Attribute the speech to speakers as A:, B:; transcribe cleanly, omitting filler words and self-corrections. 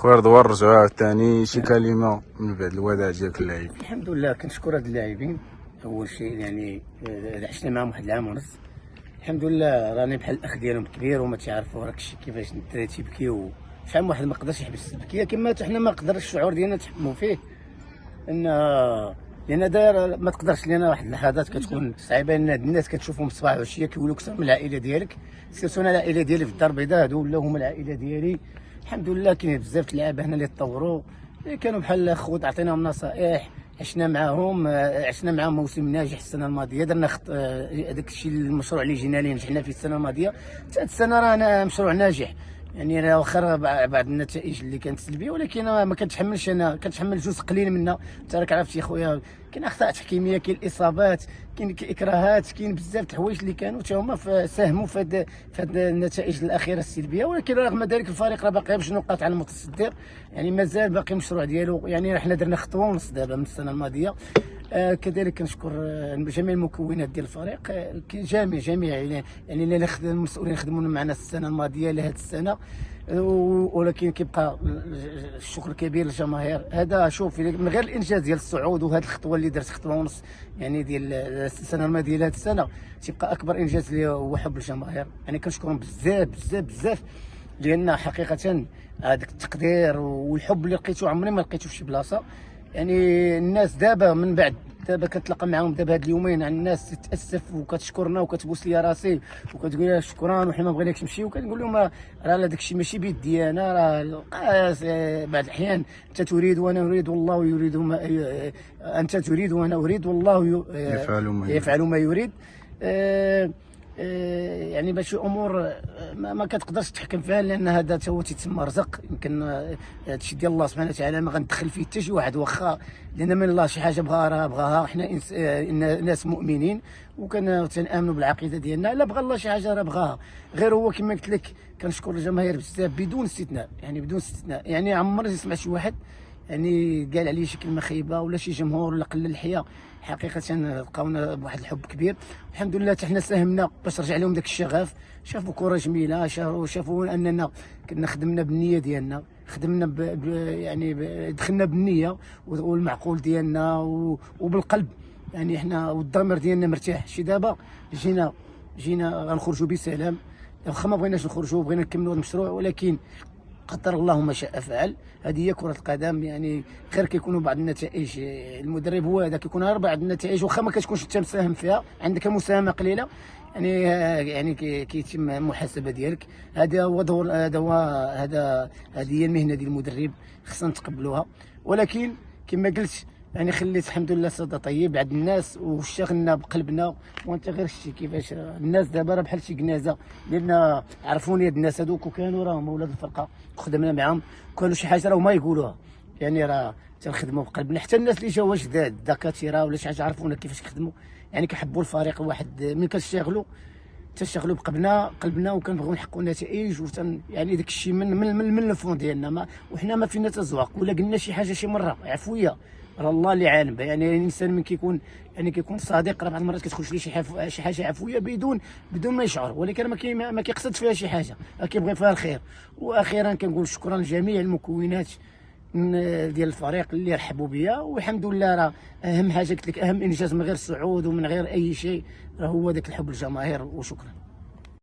A: خويا رضوان رجعوا عاوتاني شي كلمه من بعد الوداع ديالك اللاعبين.
B: الحمد لله كنشكر هاد اللاعبين. اول شيء يعني عشنا معاهم واحد العام ونص، الحمد لله راني بحال الاخ ديالهم كبير وما تيعرفوا راك الشيء كيفاش الدراري تيبكيو. شحال من واحد ما قدرش يحبس البكيه كما حنا ما قدرش الشعور ديالنا نتحكموا فيه، ان لان داير ما تقدرش لان واحد اللحظات كتكون صعيبه ان الناس كتشوفهم الصباح والعشيه كيولوا اكثر من العائله ديالك. سيرتو انا العائله ديالي في الدار البيضاء هادو ولاو هما العائله ديالي. الحمد لله كاين بزاف د اللعابه هنا اللي تطوروا، اللي كانوا بحال خوت عطيناهم نصائح، عشنا معاهم موسم ناجح السنه الماضيه. درنا داك الشيء المشروع اللي جينا ليه نجحنا فيه السنه الماضيه، حتى هاد السنه رانا مشروع ناجح. يعني انا واخا بعض النتائج اللي كانت سلبيه، ولكن ما كنتحملش، انا كنتحمل جزء قليل منها. انت راك عرفتي خويا كاين اخطاء تحكيميه، كاين الاصابات، كاين اكراهات، كاين بزاف د الحوايج اللي كانوا حتى هما ساهموا في هاد النتائج الاخيره السلبيه. ولكن رغم ذلك الفريق راه باقي بجوج نقاط على المتصدر، يعني مازال باقي المشروع ديالو. يعني حنا درنا خطوه ونص دابا من السنه الماضيه. كذلك كنشكر جميع المكونات ديال الفريق، جميع يعني اللي المسؤولين خدموا معنا السنه الماضيه لهذه السنه. ولكن كيبقى الشكر الكبير للجماهير. هذا شوف من غير الانجاز ديال الصعود وهذه الخطوه اللي درت خطوه ونص يعني ديال السنه الماضيه لهذه السنه، تيبقى اكبر انجاز لي هو حب الجماهير. يعني كنشكرهم بزاف بزاف بزاف، لان حقيقه هذاك التقدير والحب اللي لقيته عمري ما لقيته في شي بلاصه. يعني الناس دابا من بعد دابا كنتلاقى معاهم دابا هاد اليومين، عن الناس تتاسف وكتشكرنا وكتبوس لي راسي وكتقول لي شكرا وحنا ما بغيناكش تمشي، وكنقول لهم راه داك الشيء ماشي بيدي انا، راه بعض الاحيان انت تريد وانا اريد والله يريد انت تريد وانا اريد والله يفعل ما يريد. يعني باش امور ما كتقدرش تحكم فيها، لان هذا هو تيتسمى رزق. يمكن هادشي ديال الله سبحانه وتعالى ما غندخل فيه حتى شي واحد، واخا لان من الله شي حاجه بغاها حنا ناس مؤمنين وكنامنوا بالعقيده ديالنا. الا بغى الله شي حاجه راه بغاها. غير هو كما قلت لك كنشكر الجماهير بزاف بدون استثناء، يعني بدون استثناء. يعني عمرني سمعت شي واحد يعني قال عليه شي كلمه خايبه ولا شي جمهور ولا قلل الحياه. حقيقه لقاونا بواحد الحب كبير، الحمد لله. حتى حنا ساهمنا باش رجع لهم داك الشغف، شافوا كره جميله، شافوا اننا كنا خدمنا بالنيه ديالنا، خدمنا يعني دخلنا بالنيه والمعقول ديالنا وبالقلب. يعني حنا والضمير ديالنا مرتاح. شي دابا جينا غنخرجوا بسلام، واخا ما بغيناش نخرجوا بغينا نكملوا المشروع، ولكن قدر الله ما شاء فعل. هذه هي كرة القدم. يعني غير كيكونوا بعض النتائج، المدرب هو هذا كيكون غير بعض النتائج واخا ما كتكونش انت مساهم فيها، عندك مساهمة قليلة، يعني كيتم المحاسبة ديالك. هذا هو دور، هذه هي المهنة ديال المدرب، خصنا نتقبلوها. ولكن كما قلت يعني خليت الحمد لله صدى طيب عند الناس واشتغلنا بقلبنا. وانت غير شتي كيفاش الناس دابا راه بحال شي كنازه، لان عرفوني هاد الناس هذوك وكانوا راهم ولاد الفرقه وخدمنا معاهم، كانوا شي حاجه راه هما يقولوها. يعني راه تنخدموا بقلبنا. حتى الناس اللي جاوا جداد الدكاتره ولا شي حاجه عرفونا كيفاش يخدموا، يعني كيحبوا الفريق الواحد. ملي كنشتغلوا تشتغلوا بقلبنا وكنبغيو نحققوا النتائج. يعني داك الشيء من الفون ديالنا، وحنا ما فينا تزواق ولا قلنا شي حاجه شي مره عفويه، راه الله اللي عالم. يعني الانسان من كيكون صادق، راه بعض المرات كتخرج ليه شي حاجه عفويه بدون ما يشعر، ولكن ما كيقصدش فيها شي حاجه، كيبغي فيها الخير. واخيرا كنقول شكرا لجميع المكونات ديال الفريق اللي رحبوا بيا. والحمد لله راه اهم حاجه قلت لك، اهم انجاز من غير الصعود ومن غير اي شيء راه هو داك الحب الجماهير. وشكرا.